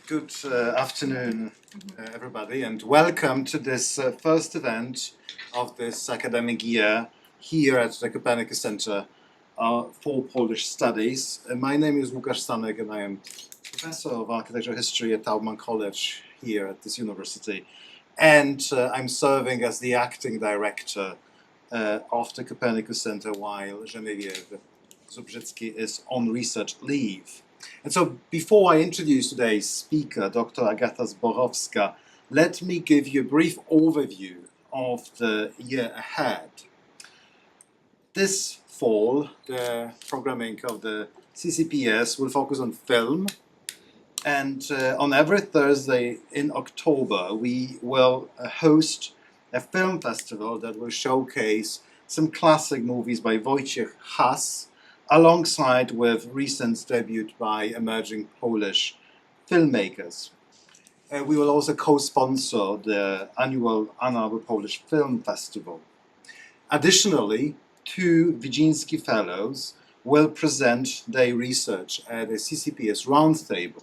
Good afternoon, everybody, and welcome to this first event of this academic year here at the Copernicus Center for Polish Studies. My name is Łukasz Stanek, and I am Professor of Architectural History at Taubman College here at this university. And I'm serving as the acting director of the Copernicus Center while Genevieve Zubrzycki is on research leave. And so before I introduce today's speaker, Dr. Agata Zborowska, let me give you a brief overview of the year ahead. This fall, the programming of the CCPS will focus on film, and on every Thursday in October we will host a film festival that will showcase some classic movies by Wojciech Has, alongside with recent debut by emerging Polish filmmakers. We will also co-sponsor the annual Analogue Polish Film Festival. Additionally, 2 Wiedziński Fellows will present their research at a CCPS roundtable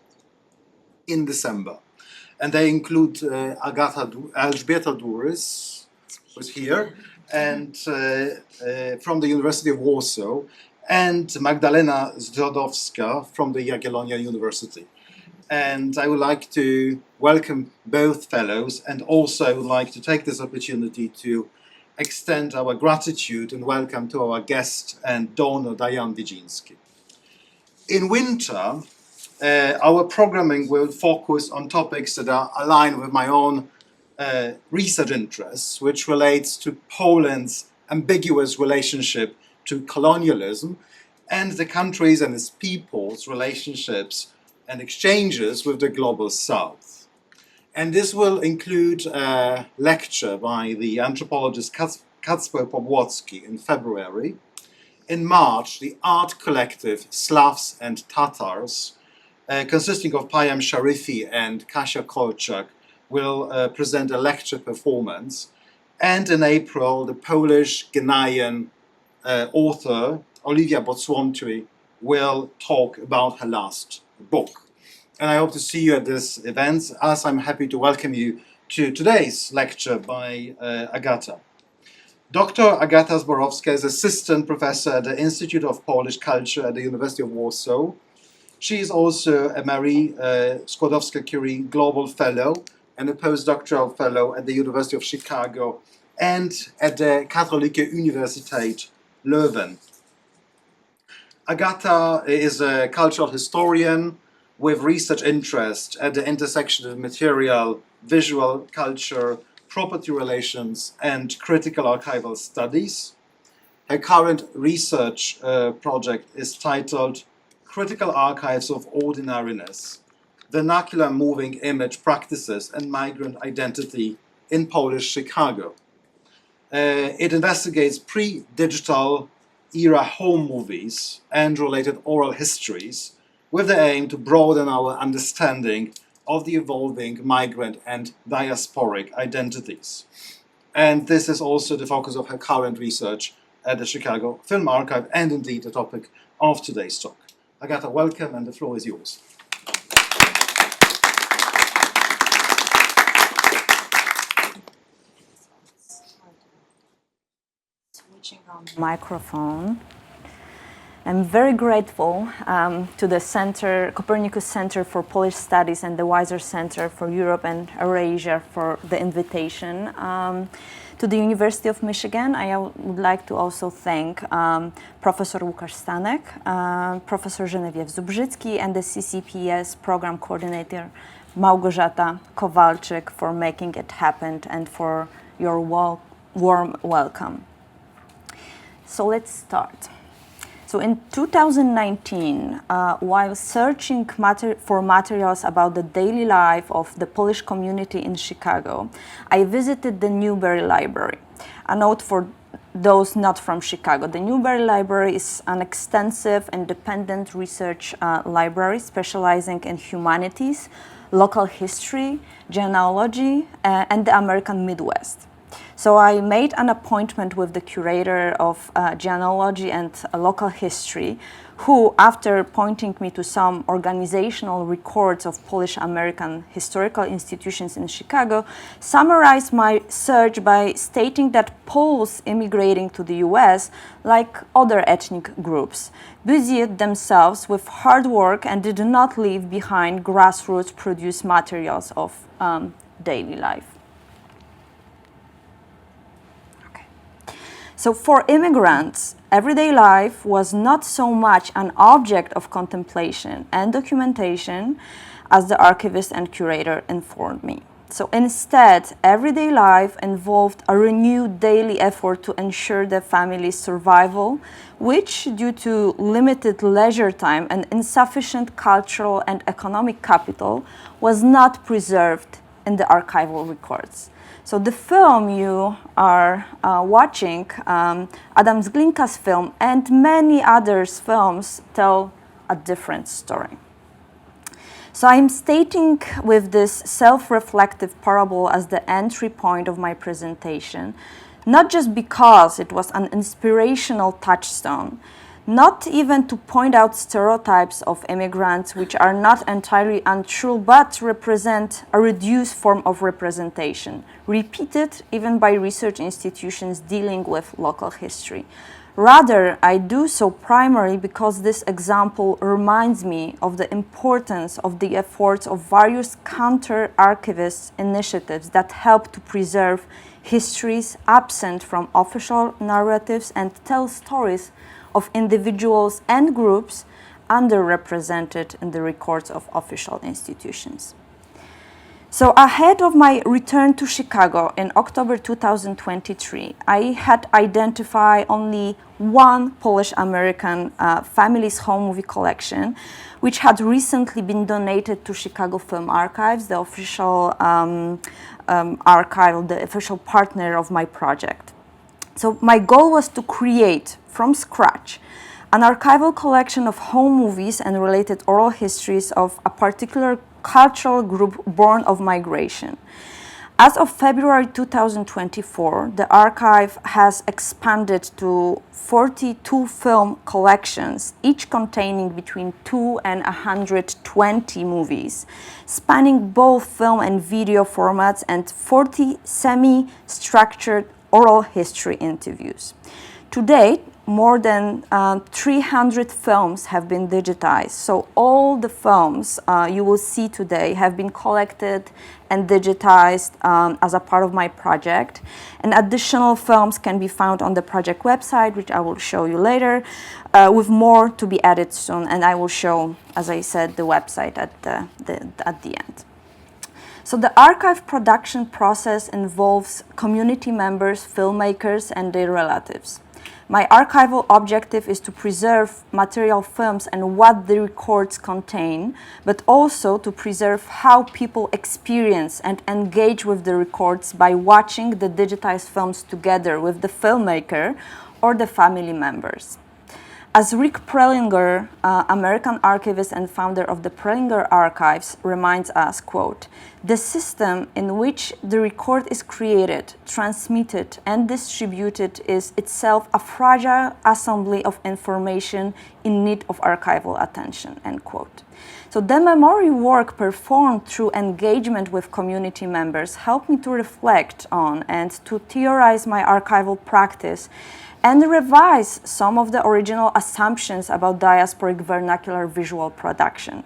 in December. And they include Elżbieta Durys, who's here, and from the University of Warsaw, and Magdalena Skłodowska from the Jagiellonian University. And I would like to welcome both fellows, and also I would like to take this opportunity to extend our gratitude and welcome to our guest and donor, Diane Wiedziński. In winter, our programming will focus on topics that are aligned with my own research interests, which relates to Poland's ambiguous relationship to colonialism and the countries and its people's relationships and exchanges with the global south. And this will include a lecture by the anthropologist Kacper Pobłocki in February. In March, the art collective Slavs and Tatars, consisting of Payam Sharifi and Kasia Kolczak, will present a lecture performance. And in April, the Polish Ghanaian author Olivia Botswontwi will talk about her last book. And I hope to see you at this event, as I'm happy to welcome you to today's lecture by Agata. Dr. Agata Zborowska is assistant professor at the Institute of Polish Culture at the University of Warsaw. She is also a Marie Skłodowska-Curie Global Fellow and a postdoctoral fellow at the University of Chicago and at the Katholieke Universiteit Leuven. Agata is a cultural historian with research interest at the intersection of material, visual culture, property relations, and critical archival studies. Her current research project is titled Critical Archives of Ordinariness, Vernacular Moving Image Practices and Migrant Identity in Polish Chicago. It investigates pre-digital era home movies and related oral histories with the aim to broaden our understanding of the evolving migrant and diasporic identities. And this is also the focus of her current research at the Chicago Film Archive, and indeed the topic of today's talk. Agata, welcome, and the floor is yours. Switching on the microphone. I'm very grateful to the Center, Copernicus Center for Polish Studies and the Weiser Center for Europe and Eurasia for the invitation. To the University of Michigan, I would like to also thank Professor Łukasz Stanek, Professor Genevieve Zubrzycki, and the CCPS program coordinator Małgorzata Kowalczyk for making it happen and for your warm welcome. So let's start. So in 2019, while searching for materials about the daily life of the Polish community in Chicago, I visited the Newberry Library. A note for those not from Chicago. The Newberry Library is an extensive independent research library specializing in humanities, local history, genealogy, and the American Midwest. So I made an appointment with the curator of genealogy and local history, who, after pointing me to some organizational records of Polish American historical institutions in Chicago, summarized my search by stating that Poles immigrating to the US, like other ethnic groups, busied themselves with hard work and did not leave behind grassroots produced materials of daily life. So for immigrants, everyday life was not so much an object of contemplation and documentation as the archivist and curator informed me. So instead, everyday life involved a renewed daily effort to ensure the family's survival, which, due to limited leisure time and insufficient cultural and economic capital, was not preserved in the archival records. So the film you are watching, Adam Zglinka's film, and many others' films tell a different story. So I'm stating with this self-reflective parable as the entry point of my presentation, not just because it was an inspirational touchstone, not even to point out stereotypes of immigrants which are not entirely untrue but represent a reduced form of representation, repeated even by research institutions dealing with local history. Rather, I do so primarily because this example reminds me of the importance of the efforts of various counter-archivist initiatives that help to preserve histories absent from official narratives and tell stories of individuals and groups underrepresented in the records of official institutions. So ahead of my return to Chicago in October 2023, I had identified only one Polish-American family's home movie collection, which had recently been donated to Chicago Film Archives, the official archive, the official partner of my project. So my goal was to create, from scratch, an archival collection of home movies and related oral histories of a particular cultural group born of migration. As of February 2024, the archive has expanded to 42 film collections, each containing between 2 and 120 movies, spanning both film and video formats, and 40 semi-structured oral history interviews. To date, more than 300 films have been digitized. So all the films you will see today have been collected and digitized as a part of my project. And additional films can be found on the project website, which I will show you later, with more to be added soon. And I will show, as I said, the website at the end. So the archive production process involves community members, filmmakers, and their relatives. My archival objective is to preserve material films and what the records contain, but also to preserve how people experience and engage with the records by watching the digitized films together with the filmmaker or the family members. As Rick Prelinger, American archivist and founder of the Prelinger Archives, reminds us, quote, "The system in which the record is created, transmitted, and distributed is itself a fragile assembly of information in need of archival attention," end quote. So the memory work performed through engagement with community members helped me to reflect on and to theorize my archival practice and revise some of the original assumptions about diasporic vernacular visual production.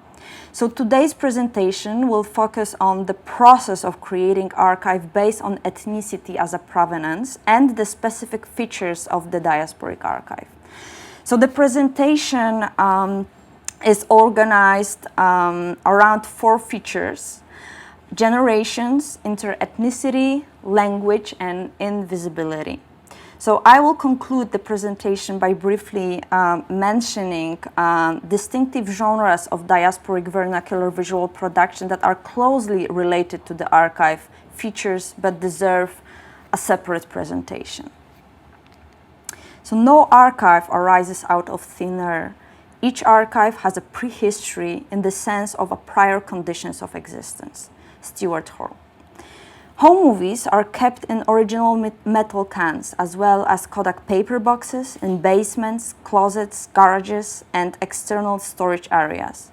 So today's presentation will focus on the process of creating archive based on ethnicity as a provenance and the specific features of the diasporic archive. So the presentation is organized around 4 features: generations, interethnicity, language, and invisibility. So I will conclude the presentation by briefly mentioning distinctive genres of diasporic vernacular visual production that are closely related to the archive features but deserve a separate presentation. So no archive arises out of thin air. Each archive has a prehistory in the sense of a prior conditions of existence. Stuart Hall. Home movies are kept in original metal cans, as well as Kodak paper boxes in basements, closets, garages, and external storage areas.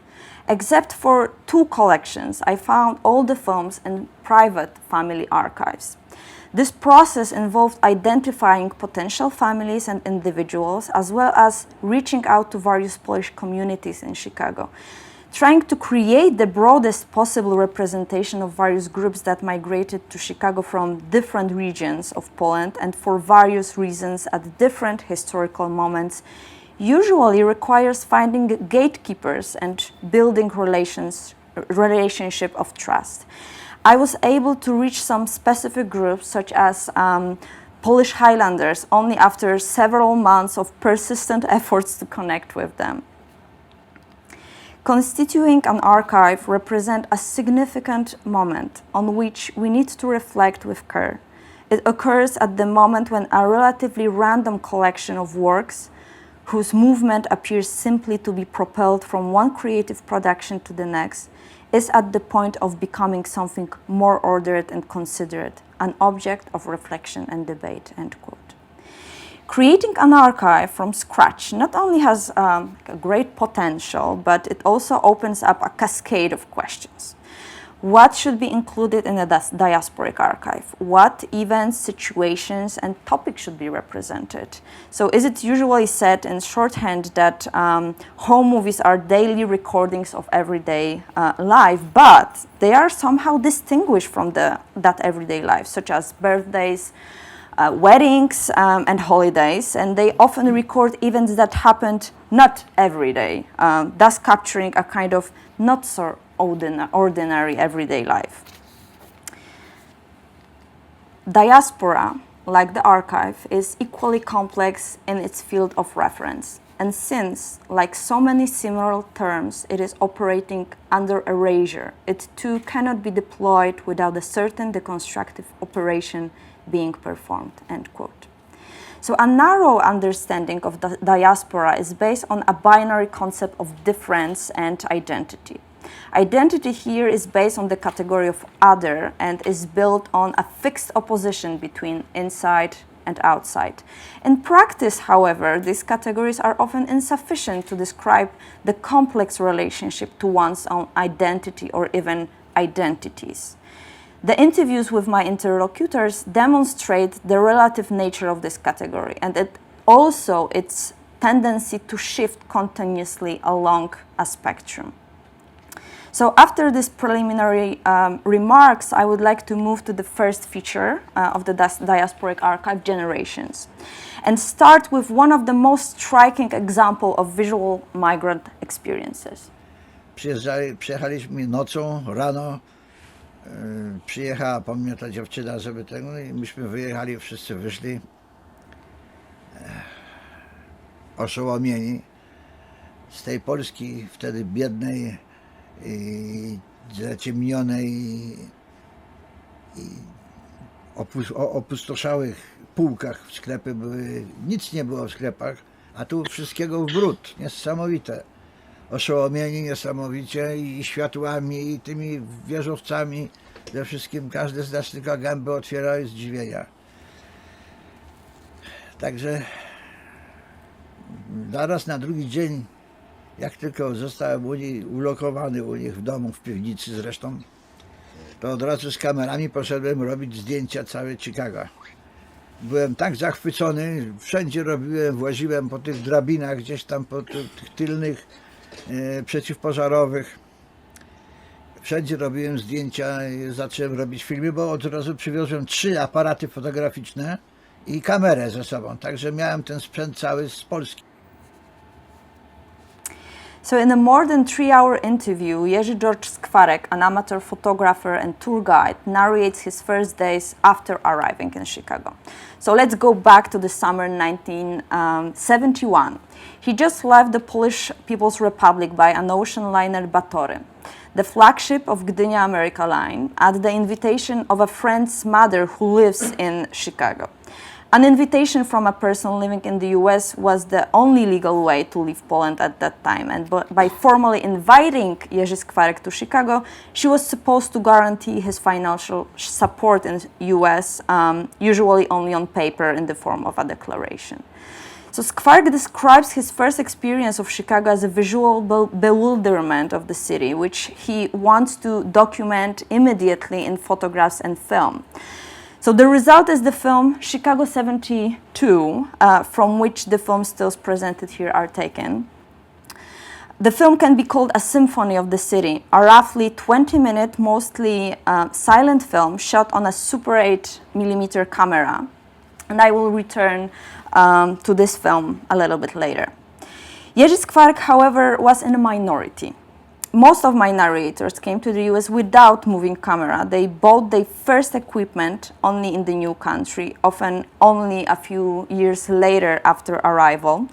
Except for 2 collections, I found all the films in private family archives. This process involved identifying potential families and individuals, as well as reaching out to various Polish communities in Chicago, trying to create the broadest possible representation of various groups that migrated to Chicago from different regions of Poland and for various reasons at different historical moments, usually requires finding gatekeepers and building relationship of trust. I was able to reach some specific groups, such as Polish Highlanders, only after several months of persistent efforts to connect with them. Constituting an archive represents a significant moment on which we need to reflect with care. It occurs at the moment when a relatively random collection of works, whose movement appears simply to be propelled from one creative production to the next, is at the point of becoming something more ordered and considerate, an object of reflection and debate, end quote. Creating an archive from scratch not only has a great potential, but it also opens up a cascade of questions. What should be included in a diasporic archive? What events, situations, and topics should be represented? So is it usually said in shorthand that home movies are daily recordings of everyday life, but they are somehow distinguished from that everyday life, such as birthdays, weddings, and holidays, and they often record events that happened not every day, thus capturing a kind of not so ordinary everyday life. Diaspora, like the archive, is equally complex in its field of reference. And since, like so many similar terms, it is operating under erasure, it too cannot be deployed without a certain deconstructive operation being performed, end quote. So a narrow understanding of the diaspora is based on a binary concept of difference and identity. Identity here is based on the category of other and is built on a fixed opposition between inside and outside. In practice, however, these categories are often insufficient to describe the complex relationship to one's own identity or even identities. The interviews with my interlocutors demonstrate the relative nature of this category and its tendency to shift continuously along a spectrum. So after these preliminary remarks, I would like to move to the first feature of the diasporic archive, generations, and start with one of the most striking examples of visual migrant experiences. Przyjechaliśmy nocą, rano, przyjechała po mnie ta dziewczyna, żeby tego, i myśmy wyjechali, wszyscy wyszli oszołomieni z tej Polski wtedy biednej i zaciemnionej i opustoszałych półkach w sklepy były, nic nie było w sklepach, a tu wszystkiego w bród, niesamowite. Oszołomieni niesamowicie i światłami, i tymi wieżowcami, ze wszystkim, każdy z nas tylko gębę otwierał z zdziwienia. Także zaraz na drugi dzień, jak tylko zostałem ulokowany u nich w domu, w piwnicy zresztą, to od razu z kamerami poszedłem robić zdjęcia całe Chicago. Byłem tak zachwycony, wszędzie robiłem, właziłem po tych drabinach, gdzieś tam po tych tylnych przeciwpożarowych. Wszędzie robiłem zdjęcia, zacząłem robić filmy, bo od razu przywiozłem 3 aparaty fotograficzne i kamerę ze sobą, także miałem ten sprzęt cały z Polski. So in a more than 3-hour interview, Jerzy George Skwarek, an amateur photographer and tour guide, narrates his first days after arriving in Chicago. So let's go back to the summer 1971. He just left the Polish People's Republic by an ocean liner Batory, the flagship of Gdynia America Line, at the invitation of a friend's mother who lives in Chicago. An invitation from a person living in the US was the only legal way to leave Poland at that time. And by formally inviting Jerzy Skwarek to Chicago, she was supposed to guarantee his financial support in US, usually only on paper in the form of a declaration. So Skwarek describes his first experience of Chicago as a visual bewilderment of the city, which he wants to document immediately in photographs and film. So the result is the film Chicago 72, from which the film stills presented here are taken. The film can be called a symphony of the city, a roughly 20-minute, mostly silent film shot on a Super 8mm camera. And I will return to this film a little bit later. Jerzy Skwarek, however, was in a minority. Most of my narrators came to the US without moving camera. They bought their first equipment only in the new country, often only a few years later after arrival,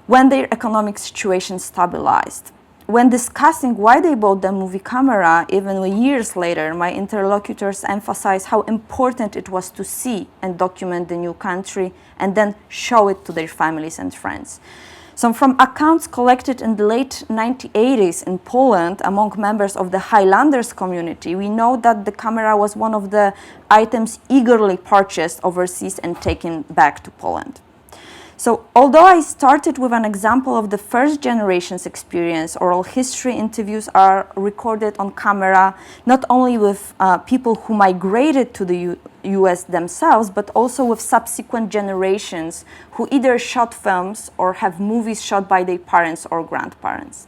when their economic situation stabilized. When discussing why they bought the movie camera, even years later, my interlocutors emphasized how important it was to see and document the new country and then show it to their families and friends. So from accounts collected in the late 1980s in Poland among members of the Highlanders community, we know that the camera was one of the items eagerly purchased overseas and taken back to Poland. So although I started with an example of the first generation's experience, oral history interviews are recorded on camera, not only with people who migrated to the US themselves, but also with subsequent generations who either shot films or have movies shot by their parents or grandparents.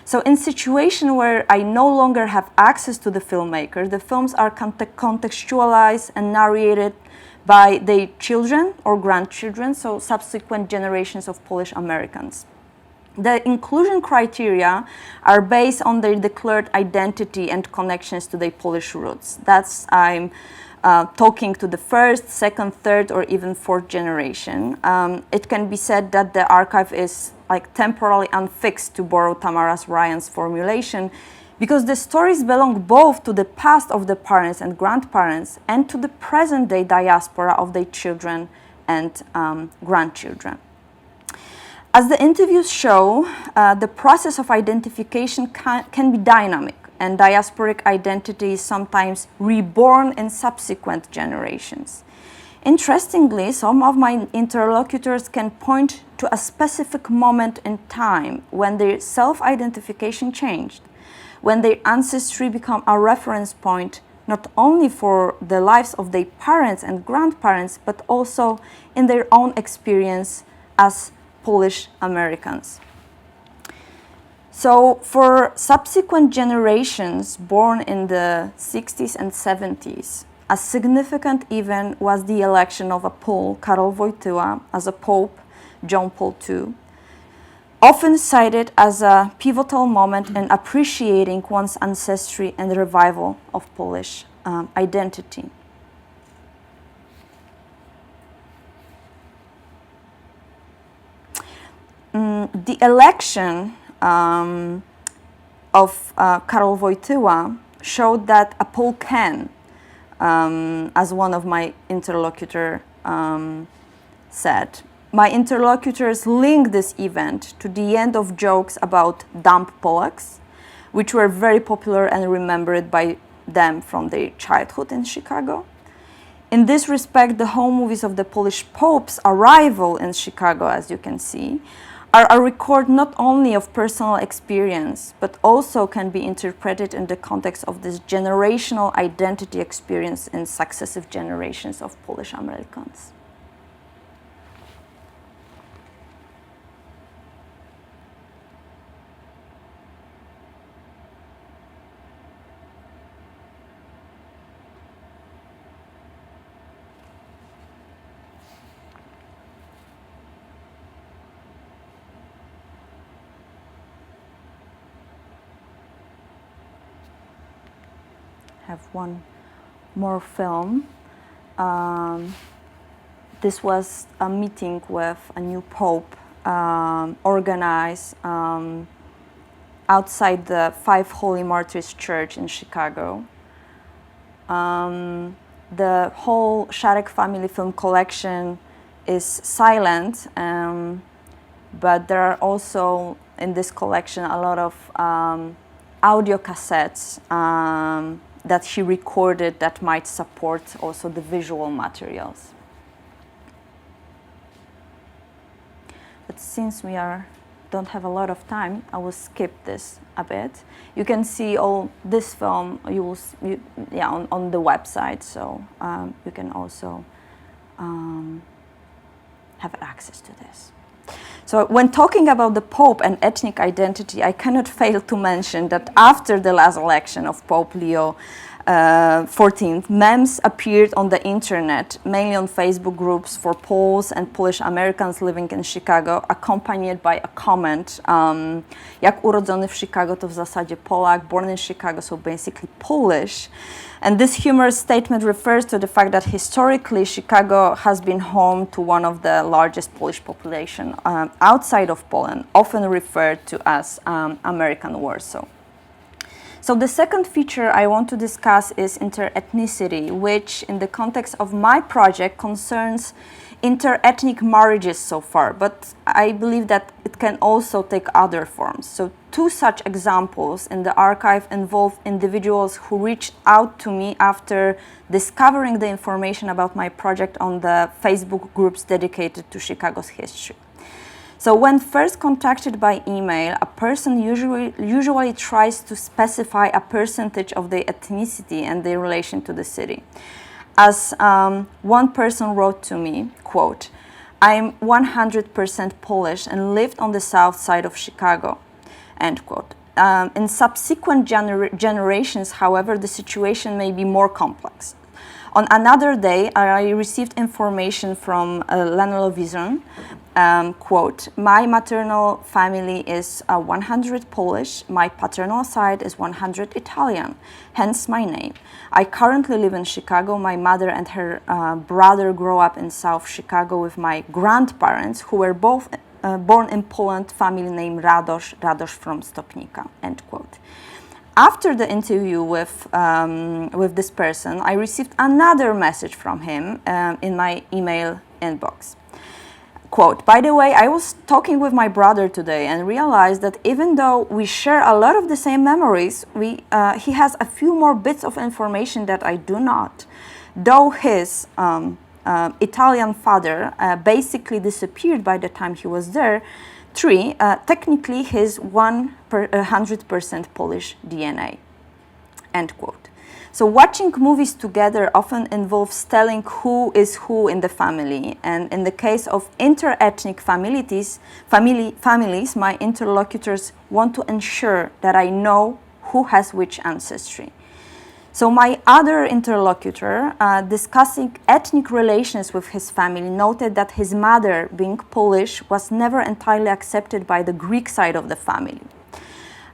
So in situation where I no longer have access to the filmmaker, the films are contextualized and narrated by their children or grandchildren, so subsequent generations of Polish Americans. The inclusion criteria are based on their declared identity and connections to their Polish roots. That's I'm talking to the first, second, third, or even fourth generation. It can be said that the archive is like temporally unfixed, to borrow Tamara Ryan's formulation, because the stories belong both to the past of the parents and grandparents and to the present-day diaspora of their children and grandchildren. As the interviews show, the process of identification can be dynamic, and diasporic identity is sometimes reborn in subsequent generations. Interestingly, some of my interlocutors can point to a specific moment in time when their self-identification changed, when their ancestry became a reference point not only for the lives of their parents and grandparents, but also in their own experience as Polish Americans. So for subsequent generations born in the 60s and 70s, a significant event was the election of a Pole, Karol Wojtyła, as a Pope John Paul II, often cited as a pivotal moment in appreciating one's ancestry and the revival of Polish identity. The election of Karol Wojtyła showed that a Pole can, as one of my interlocutor said. My interlocutors linked this event to the end of jokes about dumb Polaks, which were very popular and remembered by them from their childhood in Chicago. In this respect, the home movies of the Polish Pope's arrival in Chicago, as you can see, are a record not only of personal experience, but also can be interpreted in the context of this generational identity experience in successive generations of Polish Americans. Have one more film. This was a meeting with a new pope organized outside the Five Holy Martyrs Church in Chicago. The whole Szarek family film collection is silent, but there are also in this collection a lot of audio cassettes that he recorded that might support also the visual materials. But since we don't have a lot of time, I will skip this a bit. You can see all this film on the website, so you can also have access to this. So when talking about the Pope and ethnic identity, I cannot fail to mention that after the last election of Pope Leo XIV, memes appeared on the internet, mainly on Facebook groups for Poles and Polish Americans living in Chicago, accompanied by a comment, jak urodzony w Chicago to w zasadzie Polak, born in Chicago, so basically Polish. And this humorous statement refers to the fact that historically Chicago has been home to one of the largest Polish population outside of Poland, often referred to as American Warsaw. So the second feature I want to discuss is interethnicity, which in the context of my project concerns interethnic marriages so far, but I believe that it can also take other forms. So two such examples in the archive involve individuals who reached out to me after discovering the information about my project on the Facebook groups dedicated to Chicago's history. So when first contacted by email, a person usually tries to specify a percentage of their ethnicity and their relation to the city. As one person wrote to me, quote, "I'm 100% Polish and lived on the south side of Chicago," end quote. In subsequent generations, however, the situation may be more complex. On another day, I received information from Leuven, quote, "My maternal family is 100 Polish, my paternal side is 100 Italian, hence my name. I currently live in Chicago. My mother and her brother grew up in South Chicago with my grandparents, who were both born in Poland, family name Radosz from Stopnica," end quote. After the interview with this person, I received another message from him in my email inbox. Quote, "By the way, I was talking with my brother today and realized that even though we share a lot of the same memories, he has a few more bits of information that I do not. Though his Italian father basically disappeared by the time he was there, technically he's 100% Polish DNA," end quote. So watching movies together often involves telling who is who in the family, and in the case of interethnic families, my interlocutors want to ensure that I know who has which ancestry. So my other interlocutor, discussing ethnic relations with his family, noted that his mother, being Polish, was never entirely accepted by the Greek side of the family.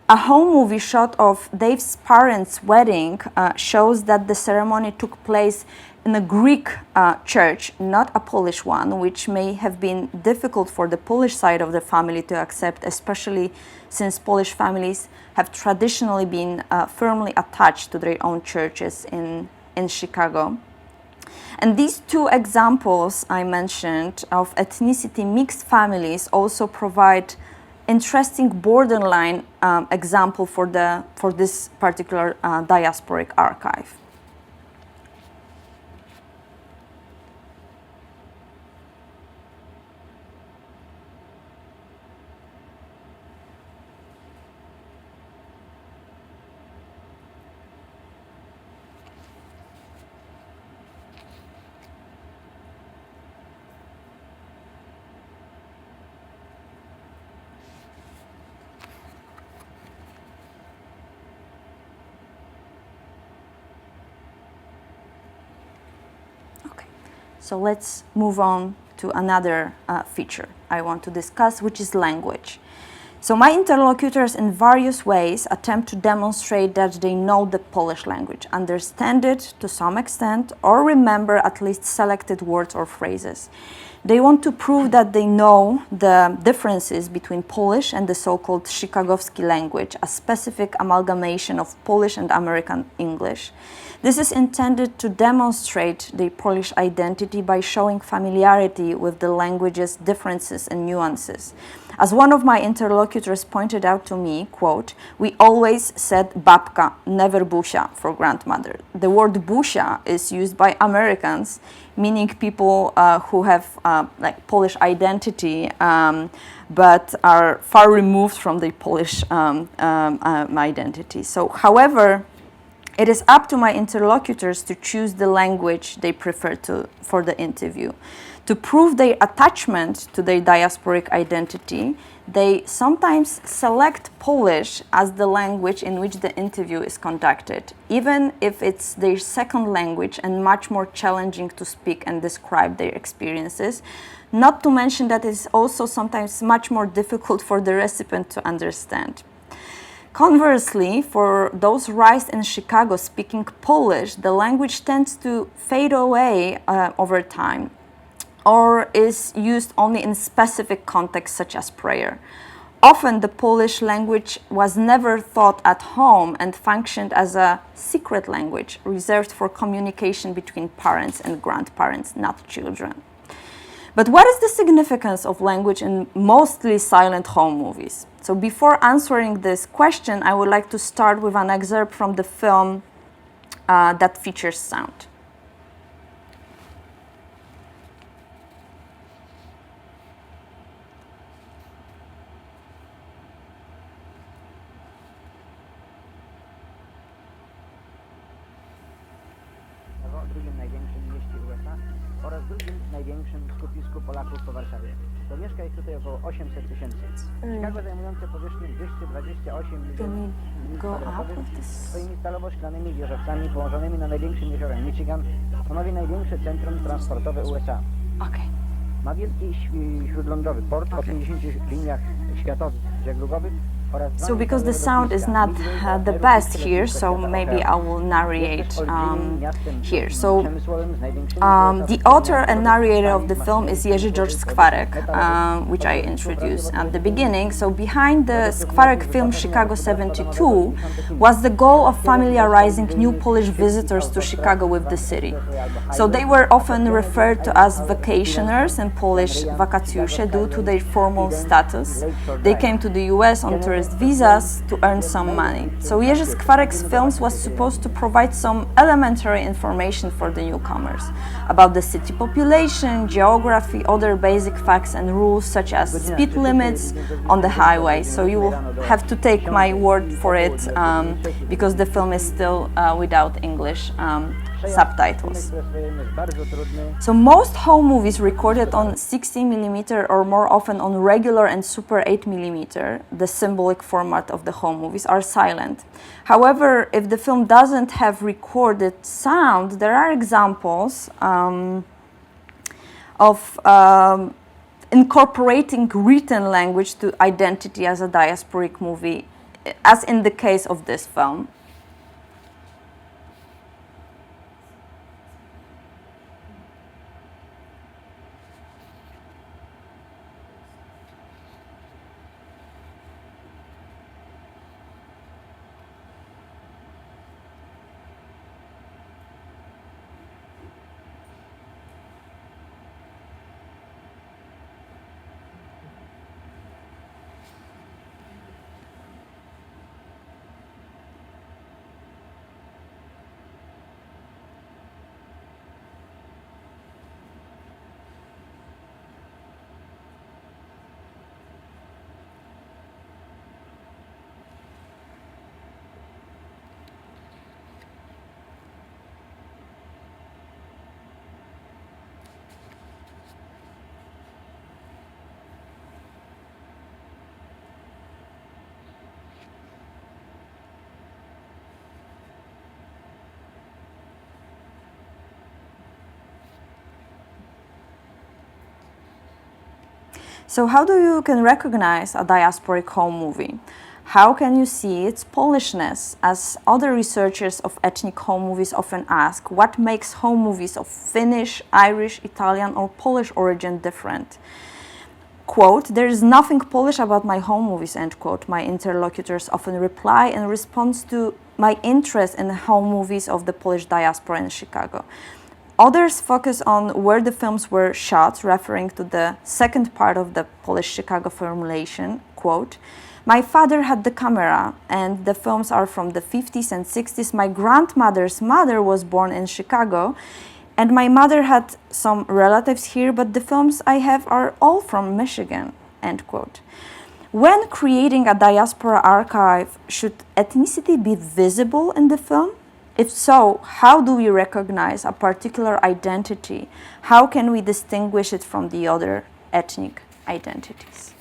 A home movie shot of Dave's parents' wedding shows that the ceremony took place in a Greek church, not a Polish one, which may have been difficult for the Polish side of the family to accept, especially since Polish families have traditionally been firmly attached to their own churches in Chicago. And these two examples I mentioned of ethnicity mixed families also provide interesting borderline example for this particular diasporic archive. So let's move on to another feature I want to discuss, which is language. So my interlocutors in various ways attempt to demonstrate that they know the Polish language, understand it to some extent, or remember at least selected words or phrases. They want to prove that they know the differences between Polish and the so-called Chicagowski language, a specific amalgamation of Polish and American English. This is intended to demonstrate the Polish identity by showing familiarity with the language's differences and nuances. As one of my interlocutors pointed out to me, quote, "We always said babka, never busia for grandmother. The word busia is used by Americans, meaning people who have like Polish identity, but are far removed from the Polish identity. So, however, it is up to my interlocutors to choose the language they prefer for the interview. To prove their attachment to their diasporic identity, they sometimes select Polish as the language in which the interview is conducted, even if it's their second language and much more challenging to speak and describe their experiences. Not to mention that it's also sometimes much more difficult for the recipient to understand. Conversely, for those raised in Chicago speaking Polish, the language tends to fade away over time, or is used only in specific contexts such as prayer. Often the Polish language was never taught at home and functioned as a secret language reserved for communication between parents and grandparents, not children. But what is the significance of language in mostly silent home movies? So before answering this question, I would like to start with an excerpt from the film that features sound. Drugim największym mieście USA oraz drugim największym skupisku Polaków po Warszawie. To mieszka ich tutaj około 800 tysięcy. Chicago zajmujące powierzchnię 228 milionów mil kwadratowych swoimi stalowo-szklanymi wieżowcami położonymi na największym jeziorze Michigan stanowi największe centrum transportowe USA. Okay. Ma wielki śródlądowy port o 50 liniach światowych żeglugowych. So because the sound is not the best here, so maybe I will narrate here. So the author and narrator of the film is Jerzy George Skwarek, which I introduced at the beginning. So behind the Skwarek film Chicago 72 was the goal of familiarizing new Polish visitors to Chicago with the city. So they were often referred to as vacationers in Polish wakacjusze due to their formal status. They came to the US on tourist visas to earn some money. So Jerzy Skwarek's films was supposed to provide some elementary information for the newcomers about the city population, geography, other basic facts and rules such as speed limits on the highway. So you will have to take my word for it because the film is still without English subtitles. So most home movies recorded on 60mm or more often on regular and Super 8mm, the symbolic format of the home movies, are silent. However, if the film doesn't have recorded sound, there are examples of incorporating written language to identity as a diasporic movie, as in the case of this film. So how do you can recognize a diasporic home movie? How can you see its Polishness? As other researchers of ethnic home movies often ask, what makes home movies of Finnish, Irish, Italian, or Polish origin different? Quote, there is nothing Polish about my home movies, end quote, my interlocutors often reply in response to my interest in home movies of the Polish diaspora in Chicago. Others focus on where the films were shot, referring to the second part of the Polish Chicago formulation, quote, my father had the camera, and the films are from the 50s and 60s. My grandmother's mother was born in Chicago, and my mother had some relatives here, but the films I have are all from Michigan, end quote. When creating a diaspora archive, should ethnicity be visible in the film? If so, how do we recognize a particular identity? How can we distinguish it from the other ethnic identities?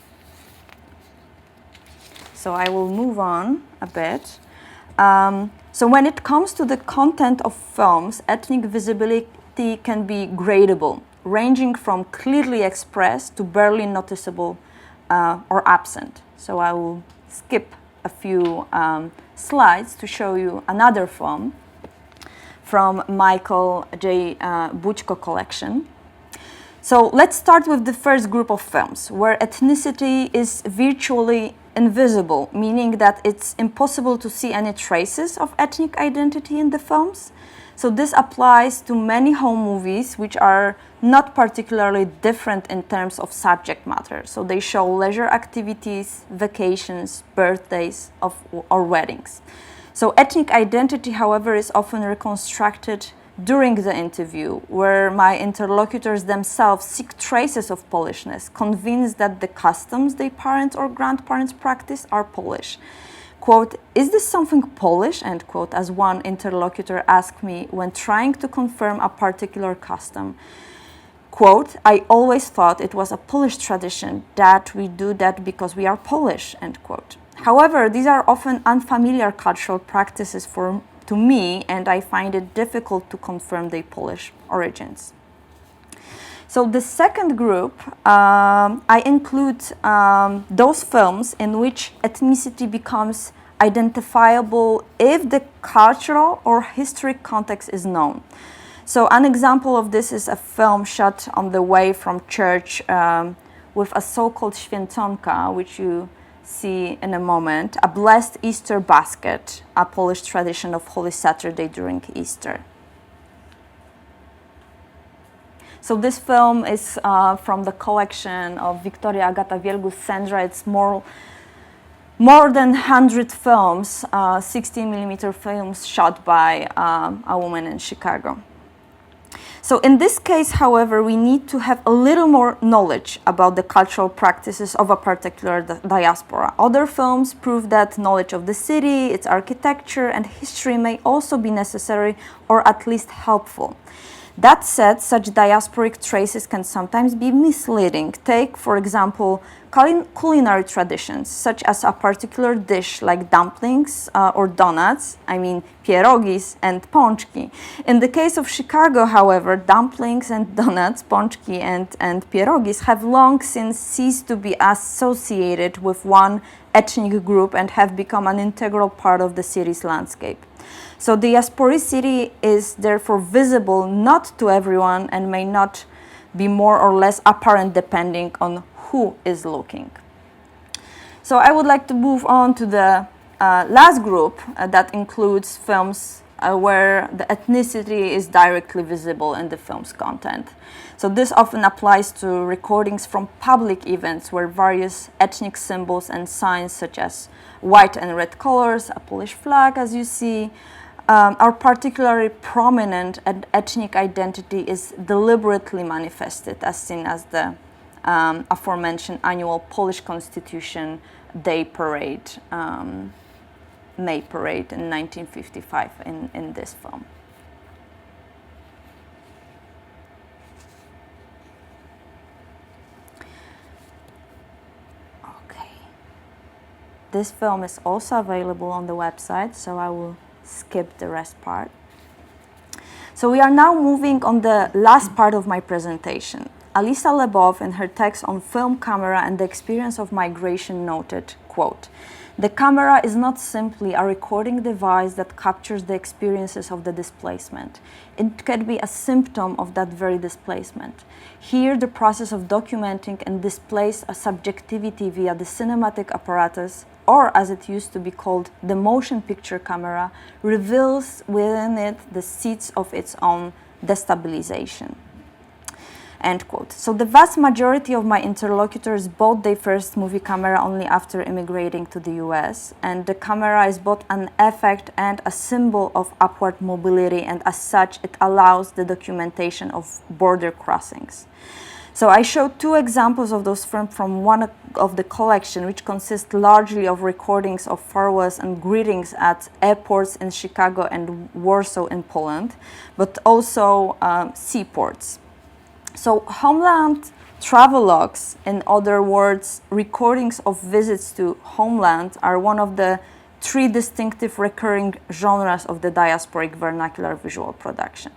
So I will move on a bit. So when it comes to the content of films, ethnic visibility can be gradable, ranging from clearly expressed to barely noticeable or absent. So I will skip a few slides to show you another film from Michael J. Bućko collection. So let's start with the first group of films, where ethnicity is virtually invisible, meaning that it's impossible to see any traces of ethnic identity in the films. So this applies to many home movies which are not particularly different in terms of subject matter. So they show leisure activities, vacations, birthdays or weddings. So ethnic identity, however, is often reconstructed during the interview, where my interlocutors themselves seek traces of Polishness, convinced that the customs their parents or grandparents practice are Polish. Quote, is this something Polish, end quote, as one interlocutor asked me when trying to confirm a particular custom. Quote, I always thought it was a Polish tradition, that we do that because we are Polish, end quote. However, these are often unfamiliar cultural practices to me, and I find it difficult to confirm their Polish origins. So the second group, I include those films in which ethnicity becomes identifiable if the cultural or historic context is known. So an example of this is a film shot on the way from church with a so-called święconka, which you see in a moment, a blessed Easter basket, a Polish tradition of Holy Saturday during Easter. So this film is from the collection of Victoria Agata Wielgus Sendra. It's more than 100 films, 16mm films shot by a woman in Chicago. So in this case, however, we need to have a little more knowledge about the cultural practices of a particular diaspora. Other films prove that knowledge of the city, its architecture and history may also be necessary or at least helpful. That said, such diasporic traces can sometimes be misleading. Take, for example, culinary traditions, such as a particular dish like dumplings or donuts, pierogis and pączki. In the case of Chicago, however, dumplings and donuts, pączki and pierogis have long since ceased to be associated with one ethnic group and have become an integral part of the city's landscape. So diasporicity is therefore visible not to everyone and may not be more or less apparent depending on who is looking. So I would like to move on to the last group that includes films where the ethnicity is directly visible in the film's content. So this often applies to recordings from public events where various ethnic symbols and signs such as white and red colors, a Polish flag as you see, are particularly prominent and ethnic identity is deliberately manifested, as seen as the aforementioned annual Polish Constitution Day Parade, May Parade in 1955 in this film. Okay. This film is also available on the website, so I will skip the rest part. So we are now moving on the last part of my presentation. Alisa Lebov, in her text on film camera and the experience of migration, noted, quote, The camera is not simply a recording device that captures the experiences of the displacement. It can be a symptom of that very displacement. Here, the process of documenting and displays a subjectivity via the cinematic apparatus, or as it used to be called, the motion picture camera, reveals within it the seeds of its own destabilization. End quote. So the vast majority of my interlocutors bought their first movie camera only after immigrating to the US, and the camera is both an effect and a symbol of upward mobility, and as such it allows the documentation of border crossings. So I showed two examples of those from one of the collection, which consists largely of recordings of farewells and greetings at airports in Chicago and Warsaw in Poland, but also seaports. So homeland travelogues, in other words, recordings of visits to homeland, are one of the three distinctive recurring genres of the diasporic vernacular visual production.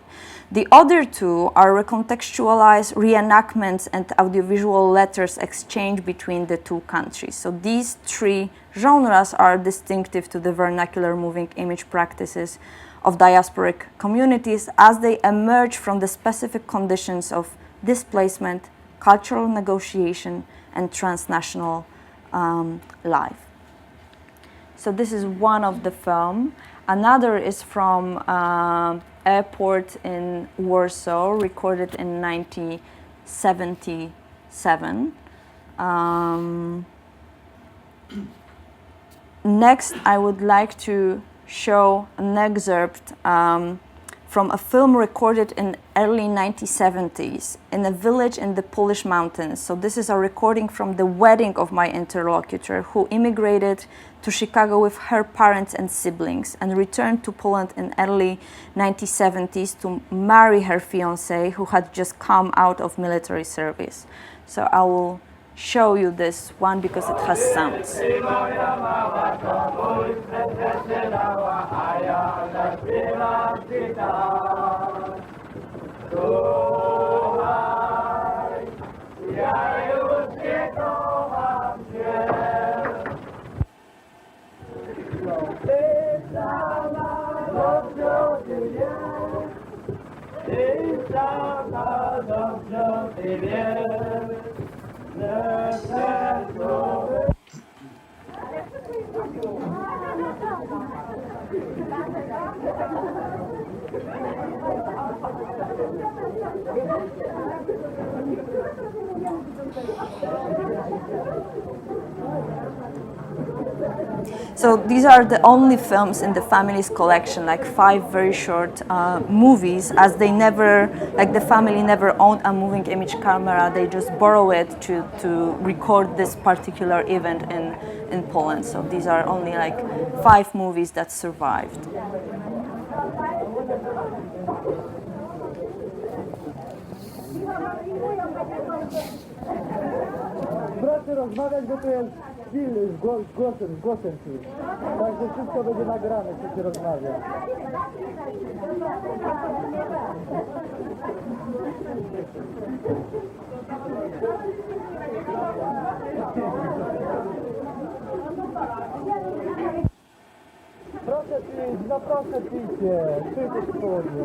The other two are recontextualized reenactments and audiovisual letters exchanged between the two countries. So these three genres are distinctive to the vernacular moving image practices of diasporic communities as they emerge from the specific conditions of displacement, cultural negotiation, and transnational life. So this is one of the film. Another is from airport in Warsaw, recorded in 1977. Next, I would like to show an excerpt from a film recorded in early 1970s in a village in the Polish mountains. So this is a recording from the wedding of my interlocutor, who immigrated to Chicago with her parents and siblings and returned to Poland in early 1970s to marry her fiancé, who had just come out of military service. So I will show you this one because it has sounds. So these are the only films in the family's collection, like 5 very short movies, as they never, like the family never owned a moving image camera, they just borrow it to record this particular event in Poland. So these are only like 5 movies that survived. Proszę rozmawiać, bo to jest film z głosem film. Także wszystko będzie nagrane, co się rozmawia. Proszę pić, no proszę pijcie, przyjdzie wspólnie.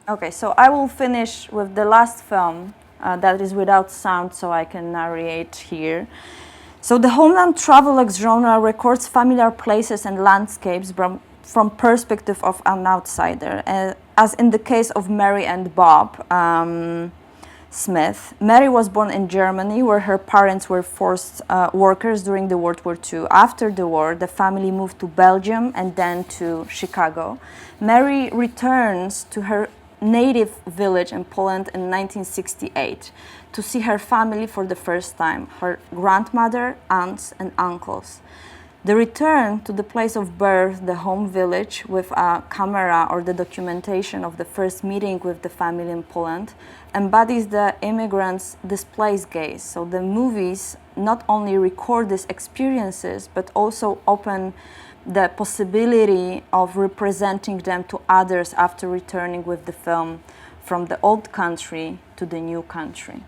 Okay, so I will finish with the last film that is without sound, so I can narrate here. So the homeland travelogue genre records familiar places and landscapes from perspective of an outsider, as in the case of Mary and Bob. Smith. Mary was born in Germany, where her parents were forced workers during the World War II. After the war, the family moved to Belgium and then to Chicago. Mary returns to her native village in Poland in 1968 to see her family for the first time, her grandmother, aunts, and uncles. The return to the place of birth, the home village, with a camera or the documentation of the first meeting with the family in Poland embodies the immigrants' displaced gaze. So the movies not only record these experiences, but also open the possibility of representing them to others after returning with the film from the old country to the new country.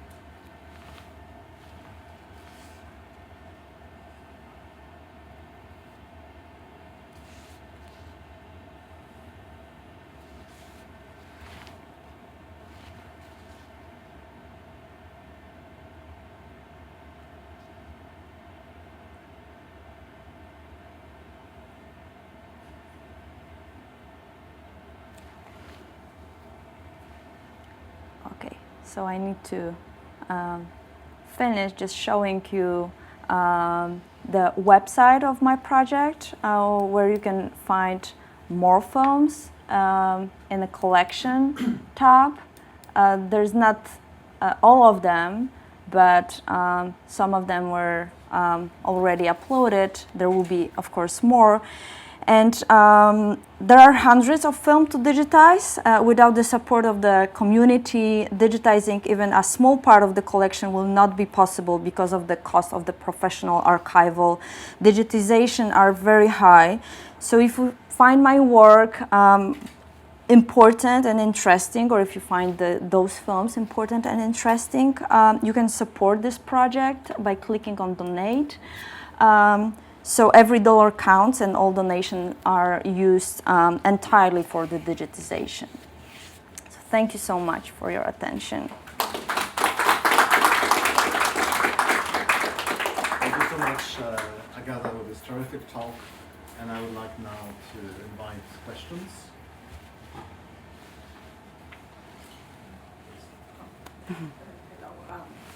Okay, so I need to finish just showing you the website of my project, where you can find more films in the collection tab. There's not all of them, but some of them were already uploaded. There will be, of course, more. And there are hundreds of films to digitize. Without the support of the community, digitizing even a small part of the collection will not be possible because of the cost of the professional archival digitization are very high. So if you find my work important and interesting, or if you find those films important and interesting, you can support this project by clicking on donate. So every dollar counts, and all donations are used entirely for the digitization. So thank you so much for your attention. Thank you so much, Agata, for this terrific talk. And I would like now to invite questions.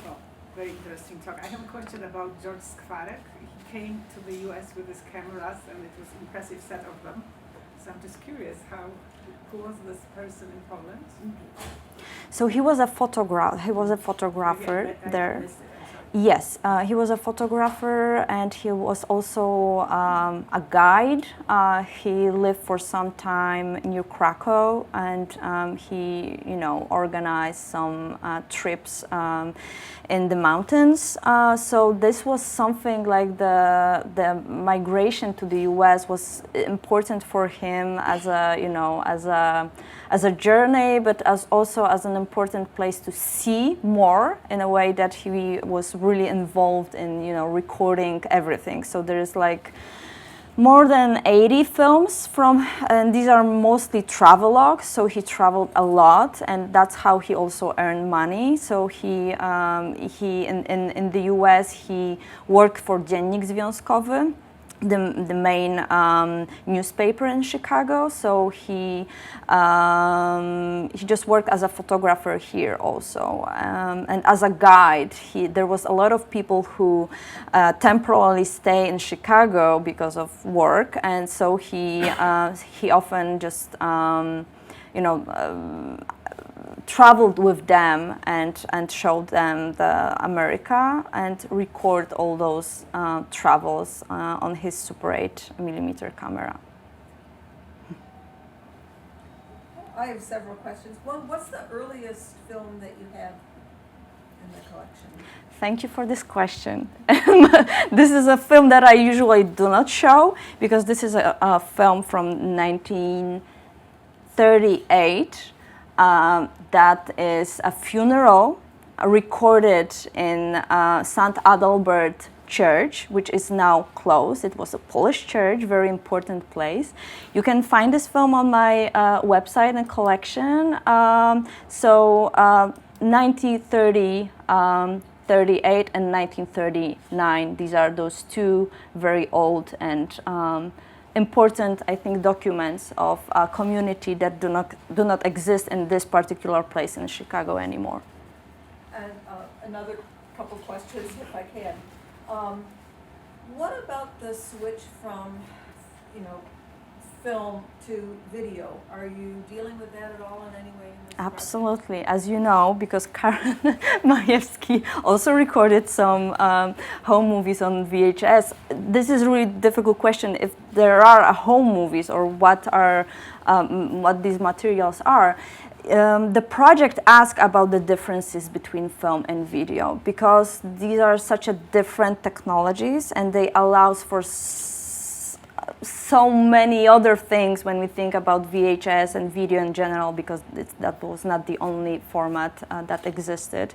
Well, very interesting talk. I have a question about George Skwarek. He came to the US with his cameras, and it was an impressive set of them. So I'm just curious, who was this person in Poland? So he was a photographer Maybe I there. missed it, I'm sorry. Yes, he was a photographer, and he was also a guide. He lived for some time near Krakow, and he, organized some trips in the mountains. So this was something like the migration to the U.S. was important for him as a journey, but also as an important place to see more, in a way that he was really involved in recording everything. So there is like more than 80 films and these are mostly travelogues. So he traveled a lot, and that's how he also earned money. So he in the US he worked for Dziennik Związkowy, the main newspaper in Chicago. So he just worked as a photographer here also, and as a guide. There was a lot of people who temporarily stay in Chicago because of work, and so he often just traveled with them and showed them the America and record all those travels on his Super 8mm camera. I have several questions. One, what's the earliest film that you have in the collection? Thank you for this question. This is a film that I usually do not show, because this is a film from 1938. That is a funeral recorded in St. Adalbert Church, which is now closed. It was a Polish church, very important place. You can find this film on my website and collection. 1930, 38 and 1939, these are those two very old and important, I think, documents of a community that do not exist in this particular place in Chicago anymore. another couple questions if I can. What about the switch from, film to video? Are you dealing with that at all in any way in this project? Absolutely. As you know, because Karen Majewski also recorded some home movies on VHS, this is a really difficult question if there are home movies or what these materials are. The project asked about the differences between film and video because these are such a different technologies and they allows for so many other things when we think about VHS and video in general because that was not the only format that existed.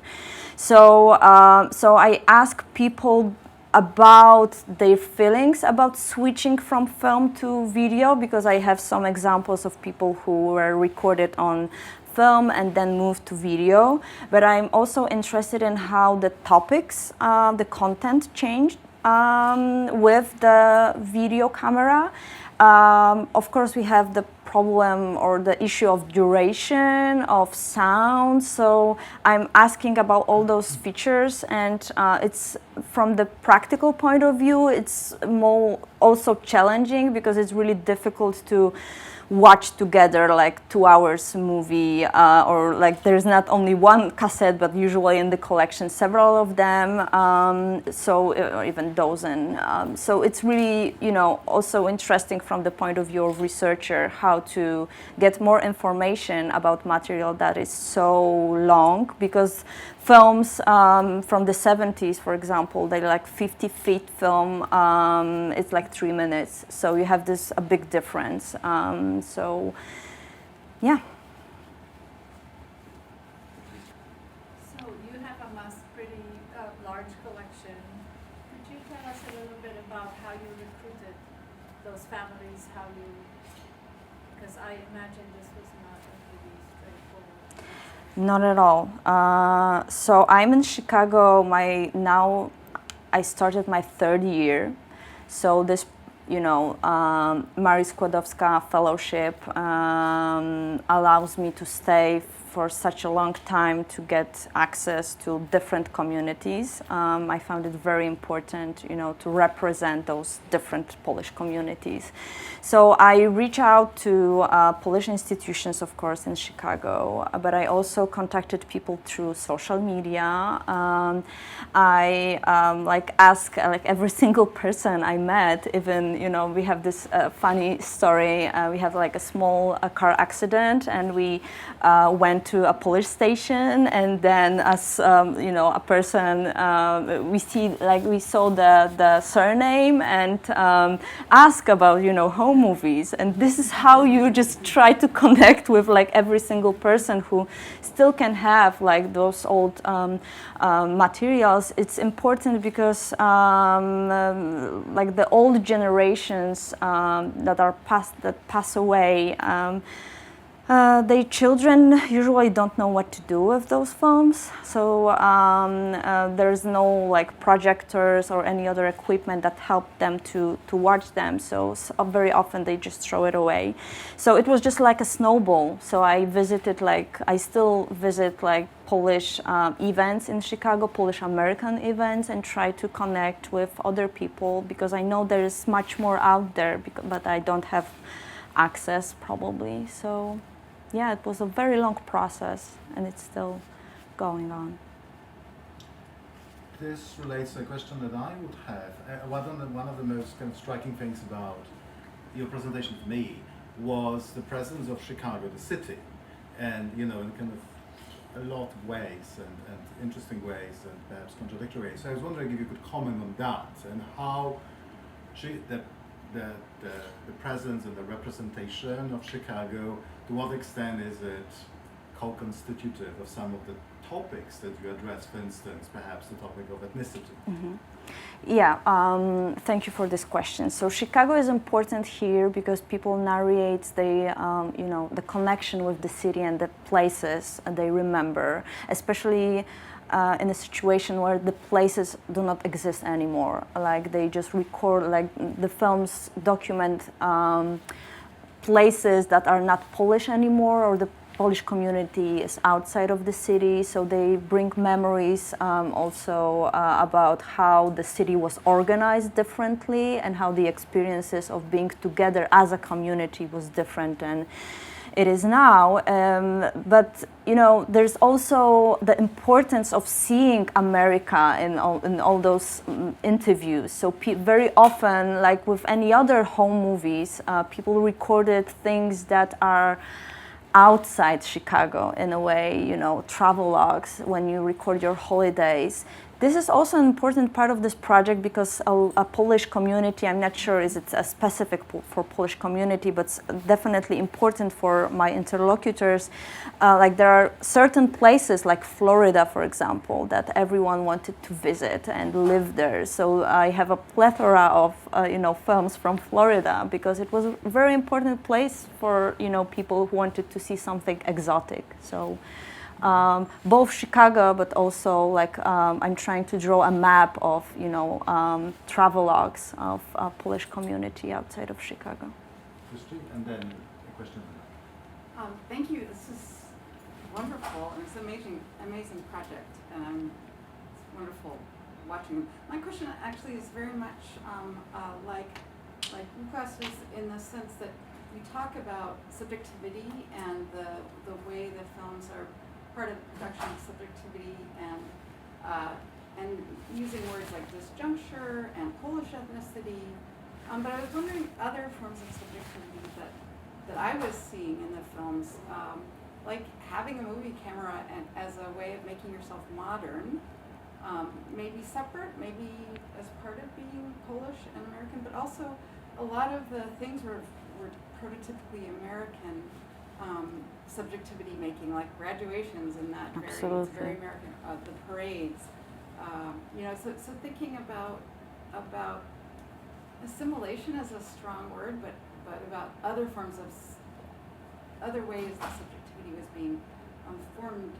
So I asked people about their feelings about switching from film to video because I have some examples of people who were recorded on film and then moved to video, but I'm also interested in how the topics, the content changed with the video camera. Of course, we have the problem or the issue of duration, of sound, so I'm asking about all those features, and it's from the practical point of view, it's more also challenging because it's really difficult to watch together like 2 hours movie or like there's not only one cassette but usually in the collection several of them, or even dozen. So it's really also interesting from the point of view of researcher how to get more information about material that is so long because films from the 70s, for example, they're like 50 feet film, it's like 3 minutes. So you have a big difference. So, yeah. So you have amassed pretty large collection. Could you tell us a little bit about how you recruited those families, because I imagine this was not a really straightforward process. Not at all. So I'm in Chicago. I started my 3rd year. So this, Mary Skłodowska Fellowship allows me to stay for such a long time to get access to different communities. I found it very important, to represent those different Polish communities. So I reach out to Polish institutions, of course, in Chicago, but I also contacted people through social media. I ask every single person I met, even, we have this funny story. We have a small car accident and we went to a police station, and then as a person, we saw the surname and ask about home movies, and this is how you just try to connect with every single person who still can have those old materials. It's important because the old generations that pass away. Their children usually don't know what to do with those films, so there's no projectors or any other equipment that help them to watch them, so very often they just throw it away. So it was just like a snowball. So I still visit Polish events in Chicago, Polish American events, and try to connect with other people because I know there is much more out there, but I don't have access probably. So yeah, it was a very long process and it's still going on. This relates to a question that I would have. One of the most kind of striking things about your presentation for me was the presence of Chicago, the city, and in kind of a lot of ways and interesting ways and perhaps contradictory ways. So I was wondering if you could comment on that and how the presence and the representation of Chicago, to what extent is it co-constitutive of some of the topics that you address, for instance, perhaps the topic of ethnicity? Mm-hmm. Yeah, thank you for this question. So Chicago is important here because people narrate the connection with the city and the places they remember, especially in a situation where the places do not exist anymore. They just record, the films document places that are not Polish anymore, or the Polish community is outside of the city, so they bring memories also about how the city was organized differently and how the experiences of being together as a community was different than it is now. But you know, there's also the importance of seeing America in all those interviews. So very often, like with any other home movies, people recorded things that are outside Chicago in a way, you know, travel logs when you record your holidays. This is also an important part of this project because a Polish community, I'm not sure is it a specific for Polish community, but it's definitely important for my interlocutors. Like there are certain places like Florida, for example, that everyone wanted to visit and live there. So I have a plethora of you know, films from Florida because it was a very important place for, you know, people who wanted to see something exotic. So. Both Chicago, but also like I'm trying to draw a map of, you know, travelogues of Polish community outside of Chicago. Christy, and then a question. Thank you. This is wonderful, and it's an amazing project, and it's wonderful watching. My question actually is very much like Lukas, is in the sense that we talk about subjectivity and the way the films are part of production subjectivity and using words like disjuncture and Polish ethnicity. But I was wondering other forms of subjectivity that I was seeing in the films, like having a movie camera as a way of making yourself modern, maybe separate, maybe as part of being Polish and American, but also a lot of the things were prototypically American. Subjectivity making, like graduations and that, very American, the parades, you know, so thinking about assimilation is a strong word, but about other forms of, other ways that subjectivity was being formed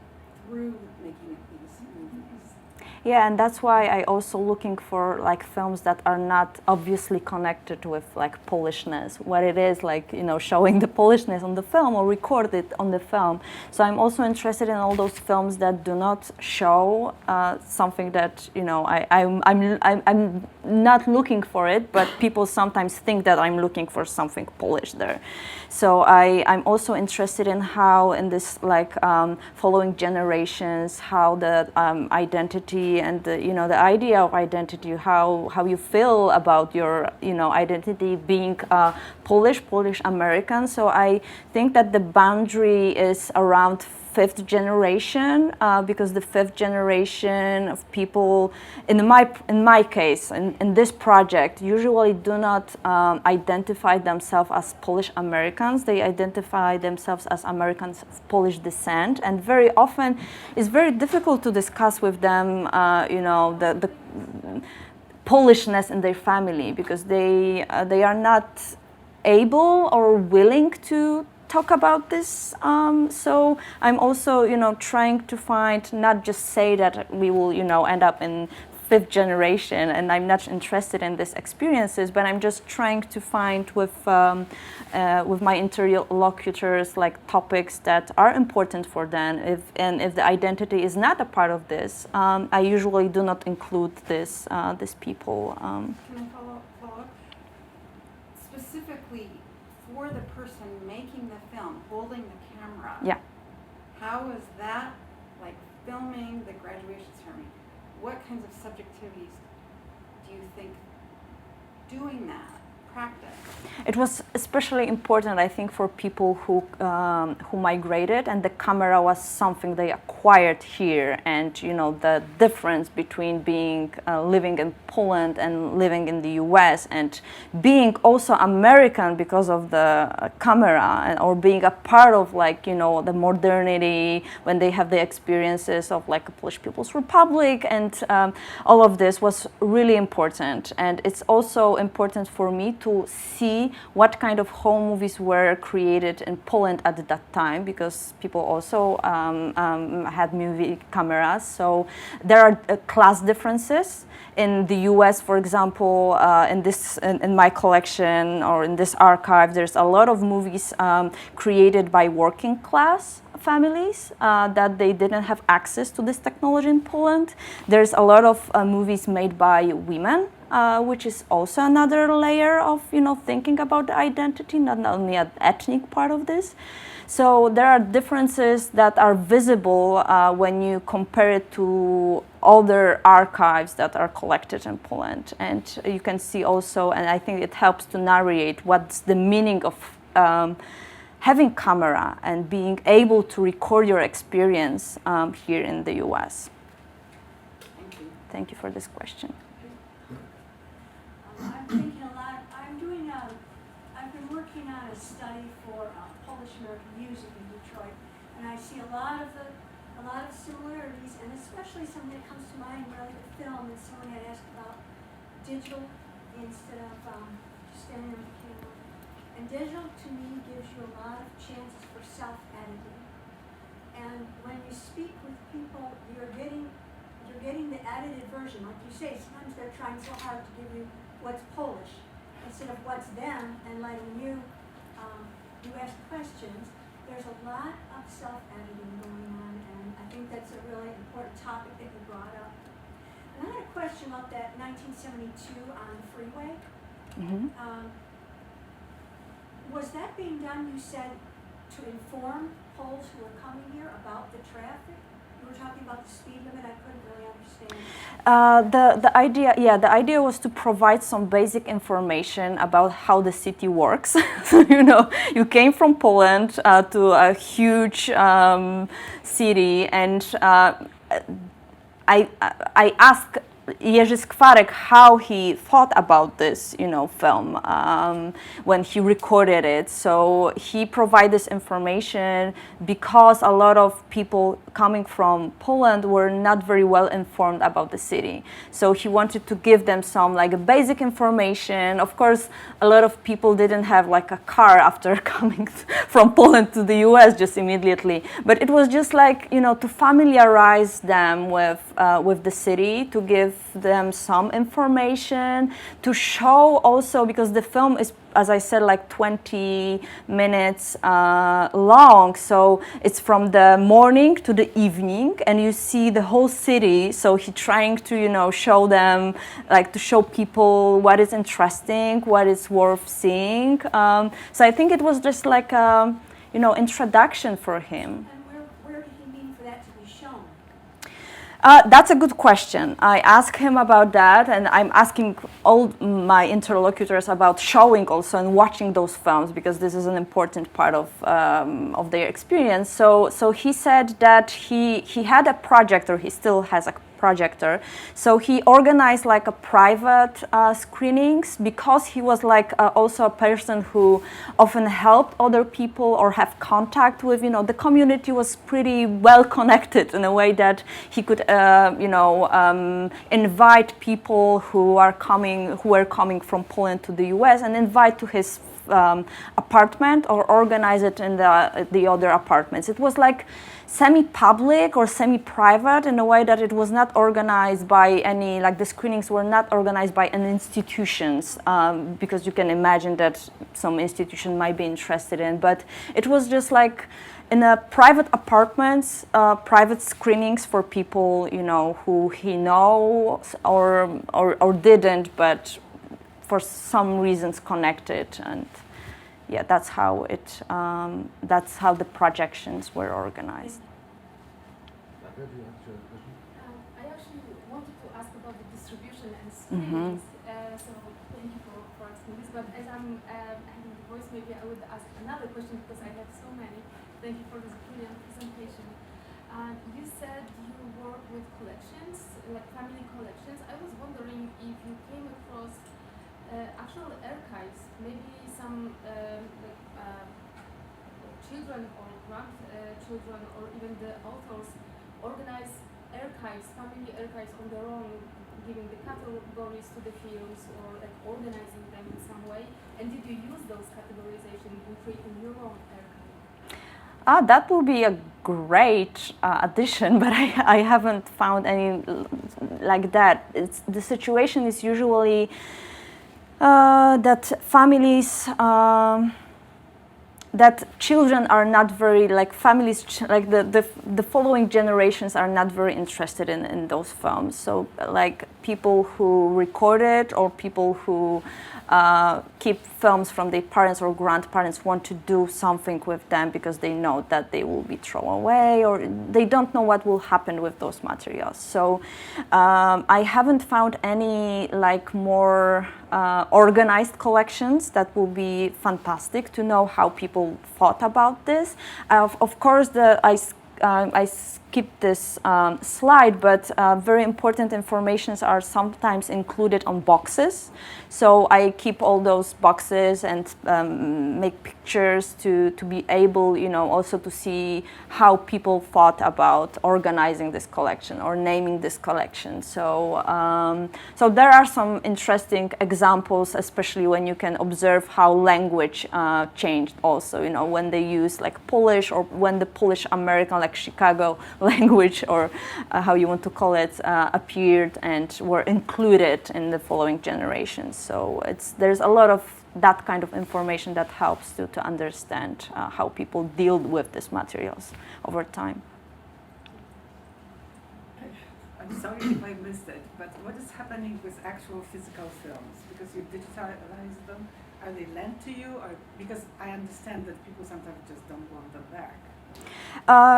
through making these movies. Yeah, and that's why I also looking for like films that are not obviously connected with like Polishness, what it is like, you know, showing the Polishness on the film or recorded on the film. So I'm also interested in all those films that do not show something that, you know, I'm not looking for it, but people sometimes think that I'm looking for something Polish there. So I'm also interested in how in this like following generations, how the identity and the, you know, the idea of identity, how you feel about your, you know, identity being Polish American. So I think that the boundary is around fifth generation because the fifth generation of people in my case in this project usually do not identify themselves as Polish Americans. They identify themselves as Americans of Polish descent, and very often it's very difficult to discuss with them you know, the Polishness in their family because they are not able or willing to talk about this. So I'm also, you know, trying to find, not just say that we will, you know, end up in fifth generation and I'm not interested in these experiences, but I'm just trying to find with my interlocutors like topics that are important for them. If the identity is not a part of this, I usually do not include these people. Can I follow up? Specifically, for the person making the film, holding the camera, yeah. How is that, like filming the graduation ceremony, what kinds of subjectivities do you think doing that, practice? It was especially important, I think, for people who migrated, and the camera was something they acquired here. And you know, the difference between being living in Poland and living in the U.S. and being also American because of the camera, or being a part of, like, you know, the modernity when they have the experiences of like a Polish People's Republic, and all of this was really important. And it's also important for me to see what kind of home movies were created in Poland at that time, because people also had movie cameras. So there are class differences. In the U.S., for example, in my collection or in this archive, there's a lot of movies created by working class families that they didn't have access to this technology in Poland. There's a lot of movies made by women, which is also another layer of thinking about the identity, not only an ethnic part of this. So there are differences that are visible when you compare it to other archives that are collected in Poland. And you can see also, and I think it helps to narrate what's the meaning of having camera and being able to record your experience here in the US. Thank you. Thank you for this question. I'm thinking a lot. I've been working on a study for Polish American music in Detroit, and I see a lot of similarities, and especially something that comes to mind really with film. And someone had asked about digital instead of just standing on the camera. And digital to me gives you a lot of chances for self-editing. And when you speak with people, you're getting the edited version. Like you say, sometimes they're trying so hard to give you what's Polish instead of what's them, and letting you ask questions. There's a lot of self-editing going on, and I think that's a really important topic that you brought up. And I had a question about that 1972 on the freeway. Mm-hmm. Was that being done, you said, to inform Poles who were coming here about the traffic? You were talking about the speed limit. I couldn't really understand. The idea was to provide some basic information about how the city works. So you came from Poland to a huge city, and I asked Jerzy Skwarek how he thought about this, film when he recorded it. So he provided this information because a lot of people coming from Poland were not very well informed about the city. So he wanted to give them some basic information. Of course, a lot of people didn't have a car after coming from Poland to the US just immediately. But it was just to familiarize them with the city, to give them some information, to show also, because the film is, as I said, 20 minutes long. So it's from the morning to the evening, and you see the whole city. So he trying to, show them, to show people what is interesting, what is worth seeing. So I think it was just introduction for him. That's a good question. I asked him about that, and I'm asking all my interlocutors about showing also and watching those films, because this is an important part of their experience. So he said that he had a projector. He still has a projector. So he organized a private screenings, because he was also a person who often helped other people or have contact with, the community was pretty well connected in a way that he could, invite people who were coming from Poland to the US and invite to his apartment or organize it in the other apartments. It was semi-public or semi-private in a way that it was not organized by any, the screenings were not organized by any institutions, because you can imagine that some institution might be interested in, but it was just in a private apartments, private screenings for people, who he knows or didn't, but for some reasons connected. And yeah, that's how the projections were organized. I actually wanted to ask about the distribution and screenings. So thank you for asking this. But as I'm having the voice, maybe I would ask another question, because I have so many. Thank you for this brilliant presentation. You said you work with collections, family collections. I was wondering if you came across actual archives, maybe some children or grandchildren, or even the authors organize archives, family archives on their own, giving the categories to the films, or organizing them in some way. And did you use those categorization in creating your own archive? That will be a great addition, but I haven't found any like that. The situation is usually that families that children are not very, like families, like the following generations are not very interested in those films. So like people who record it or people who keep films from their parents or grandparents want to do something with them because they know that they will be thrown away or they don't know what will happen with those materials. So I haven't found any like more organized collections that will be fantastic to know how people thought about this. Of course, I skipped this slide, but very important informations are sometimes included on boxes. So I keep all those boxes and make pictures to be able, you know, also to see how people thought about organizing this collection or naming this collection. So, so there are some interesting examples, especially when you can observe how language changed also, you know, when they use like Polish or when the Polish American, like Chicago language or how you want to call it, appeared and were included in the following generations. So there's a lot of that kind of information that helps to understand how people deal with these materials over time. I'm sorry if I missed it, but what is happening with actual physical films? Because you digitalize them, are they lent to you? Or because I understand that people sometimes just don't want them back.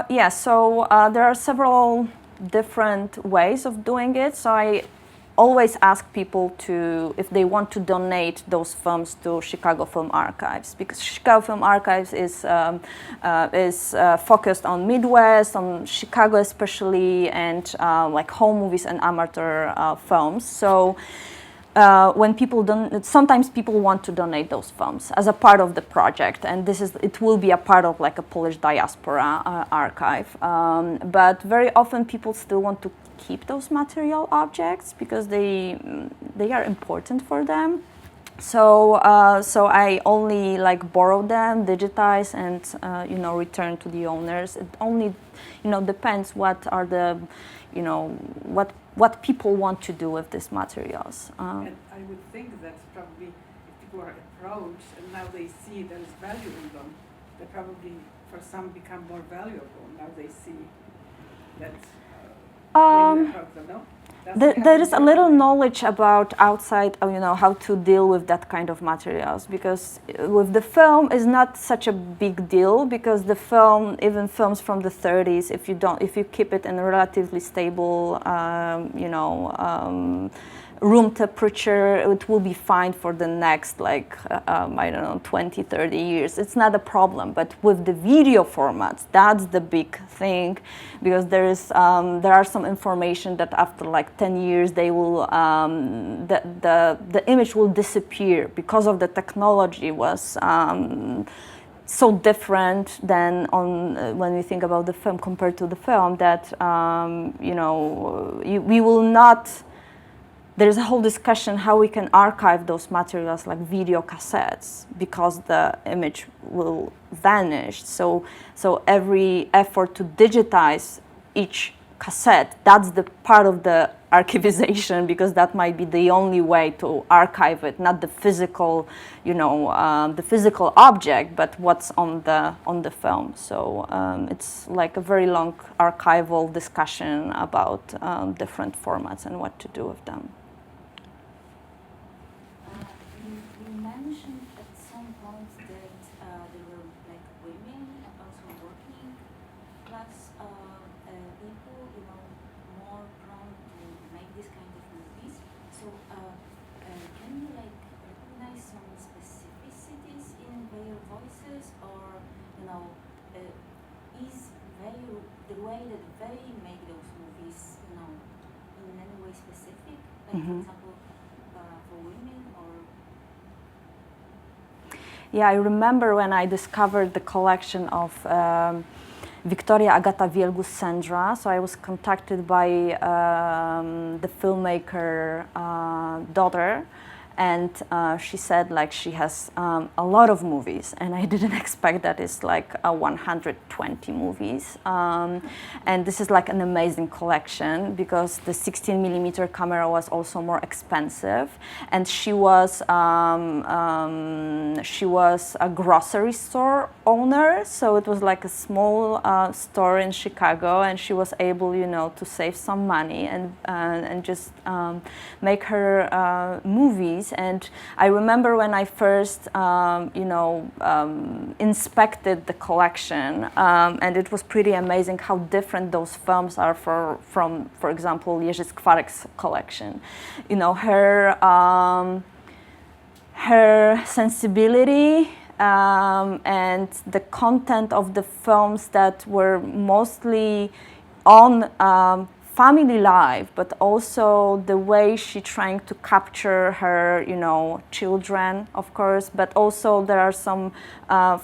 Yeah, so there are several different ways of doing it. So I always ask people if they want to donate those films to Chicago Film Archives, because Chicago Film Archives is focused on Midwest, on Chicago especially, and like home movies and amateur films. So when people sometimes people want to donate those films as a part of the project, and it will be a part of like a Polish diaspora archive. But very often people still want to keep those material objects because they are important for them. So so I only like borrow them, digitize, and you know, return to the owners. It only, you know, depends what are the, you know, what people want to do with these materials. And I would think that probably if people are approached and now they see there is value in them, they probably for some become more valuable. Now they see that maybe approach them, no? There is a little knowledge about outside, you know, how to deal with that kind of materials, because with the film is not such a big deal, because the film, even films from the 30s, if you keep it in a relatively stable, you know, room temperature, it will be fine for the next, like, I don't know, 20, 30 years. It's not a problem. But with the video formats, that's the big thing, because there are some information that after like 10 years, they will, the image will disappear because of the technology was so different than when we think about the film compared to the film that, you know, we will not. There's a whole discussion how we can archive those materials like video cassettes, because the image will vanish. So every effort to digitize each cassette, that's the part of the archivization, because that might be the only way to archive it, not the physical, you know, the physical object, but what's on the film. So it's like a very long archival discussion about different formats and what to do with them. Yeah, I remember when I discovered the collection of Victoria Agata Wielgus Sendra. So I was contacted by the filmmaker daughter, and she said like she has a lot of movies, and I didn't expect that it's like 120 movies, and this is like an amazing collection because the 16mm camera was also more expensive, and she was a grocery store owner, so it was like a small store in Chicago, and she was able, you know, to save some money and just make her movies. And I remember when I first, inspected the collection, and it was pretty amazing how different those films are from, for example, Jerzy Skwarek's collection. You know, her sensibility and the content of the films that were mostly on family life, but also the way she trying to capture her, you know, children, of course, but also there are some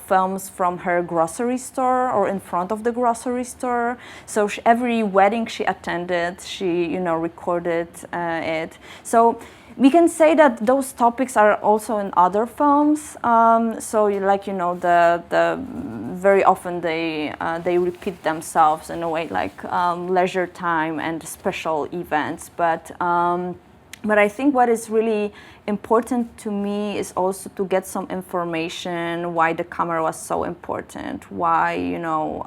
films from her grocery store or in front of the grocery store. So every wedding she attended, she, you know, recorded it. So we can say that those topics are also in other films. So, like, you know, the very often they repeat themselves in a way, like leisure time and special events. But I think what is really important to me is also to get some information why the camera was so important, why, you know,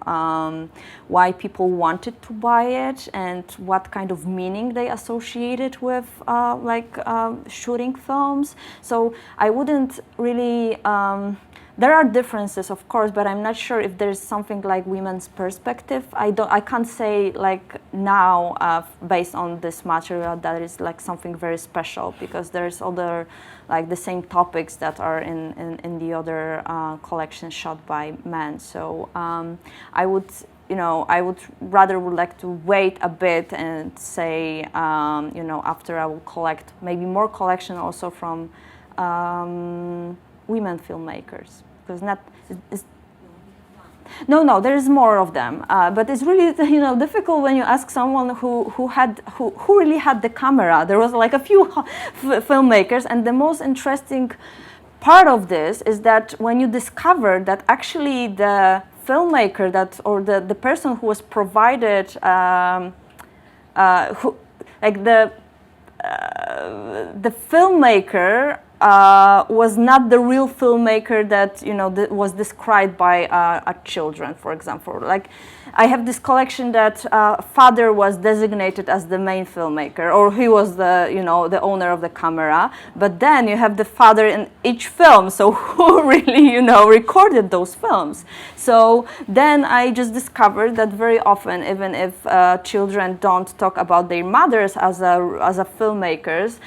why people wanted to buy it, and what kind of meaning they associated with shooting films. So I wouldn't really. There are differences, of course, but I'm not sure if there's something like women's perspective. I can't say like now, based on this material, that is like something very special, because there's other, like the same topics that are in the other collection shot by men. So I would rather would like to wait a bit and say, after I will collect maybe more collection also from women filmmakers. Because no, there is more of them, but it's really difficult when you ask someone who really had the camera. There was like a few filmmakers, and the most interesting part of this is that when you discover that actually the filmmaker or the person who was provided the filmmaker was not the real filmmaker that was described by children, for example. Like, I have this collection that father was designated as the main filmmaker, or he was the owner of the camera. But then you have the father in each film, so who really recorded those films? So then I just discovered that very often, even if children don't talk about their mothers as a filmmakers,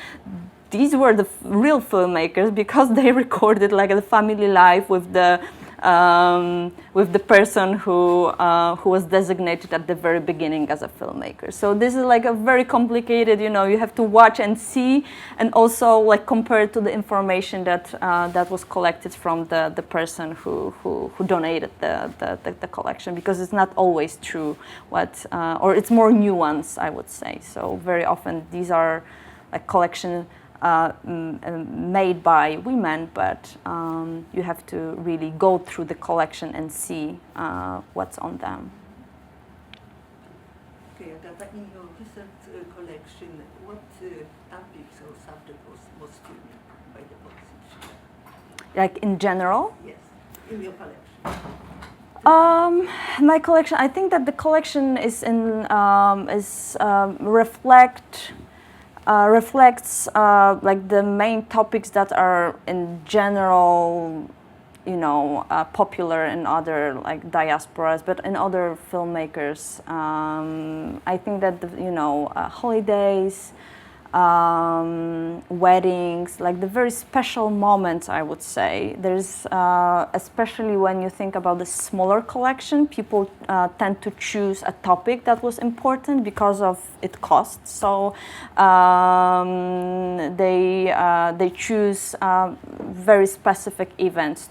these were the real filmmakers, because they recorded like the family life with the person who was designated at the very beginning as a filmmaker. So this is like a very complicated, you have to watch and see, and also like compare it to the information that was collected from the person who donated the collection, because it's not always true or it's more nuanced, I would say. So very often these are like collection made by women, but you have to really go through the collection and see what's on them. Okay, Agata, in your recent collection, what topics or subject was most filmed by the politician? Like in general? Yes, in your collection. My collection, I think that the collection reflects like the main topics that are in general, popular in other like diasporas, but in other filmmakers. I think that holidays, weddings, like the very special moments, I would say. There's, especially when you think about the smaller collection, people tend to choose a topic that was important because of its cost. So they choose very specific events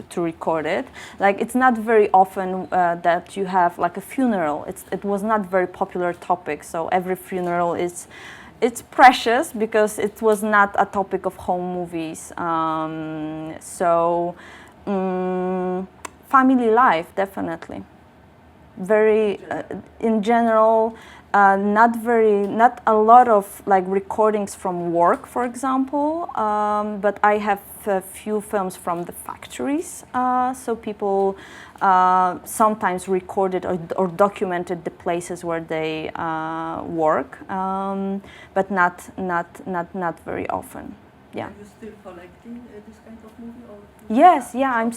to record it. Like, it's not very often that you have like a funeral. It was not very popular topic. So every funeral is it's precious because it was not a topic of home movies. Family life, definitely. Very, in general, not a lot of like recordings from work, for example, but I have a few films from the factories. So people sometimes recorded or documented the places where they work, but not very often. Yeah. Are you still collecting this kind of movie? Or Yes, yeah,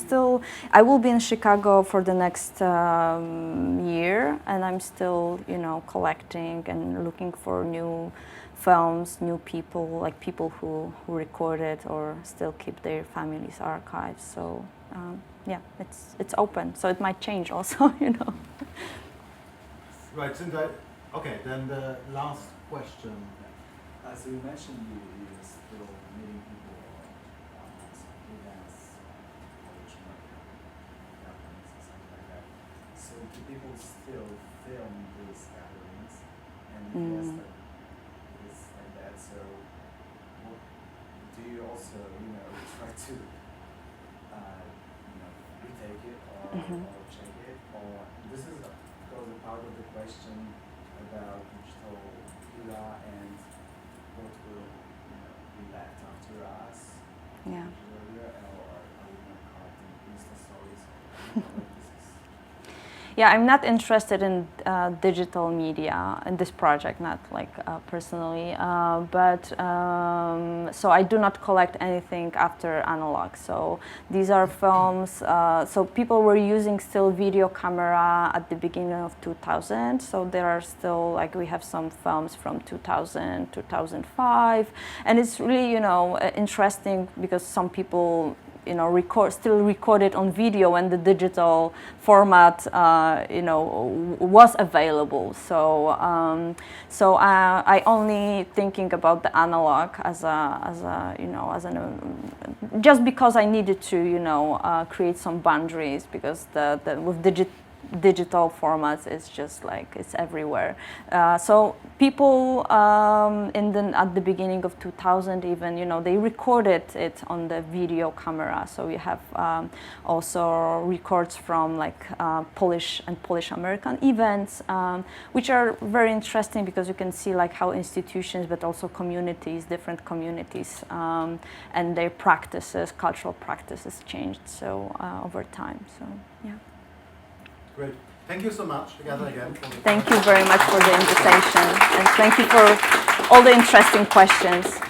I will be in Chicago for the next year, and I'm still, collecting and looking for new films, new people, like people who recorded or still keep their families' archives. So, yeah, it's open, so it might change also, Right, okay, then the last question. So you mentioned you're still meeting people on some events, college gatherings and something like that. So do people still film these gatherings? And yes, it is like that. So do you also, try to, retake it or check it? Or this is goes a part of the question about digital era and what will be left after us. Yeah. Or are we going to collecting Insta stories? Yeah, I'm not interested in digital media in this project, not like personally, but so I do not collect anything after analog. So these are films, so people were using still video camera at the beginning of 2000. So there are still, like we have some films from 2000, 2005. And it's really, interesting because some people still recorded on video when the digital format, was available. So, I only thinking about the analog just because I needed to, create some boundaries because with digital formats, it's just like it's everywhere. So people at the beginning of 2000 even, they recorded it on the video camera. So we have also records from like Polish and Polish American events, which are very interesting because you can see like how institutions, but also communities, different communities, and their practices, cultural practices changed over time. So yeah. Great. Thank you so much, Agata, again. Thank you very much for the invitation, and thank you for all the interesting questions.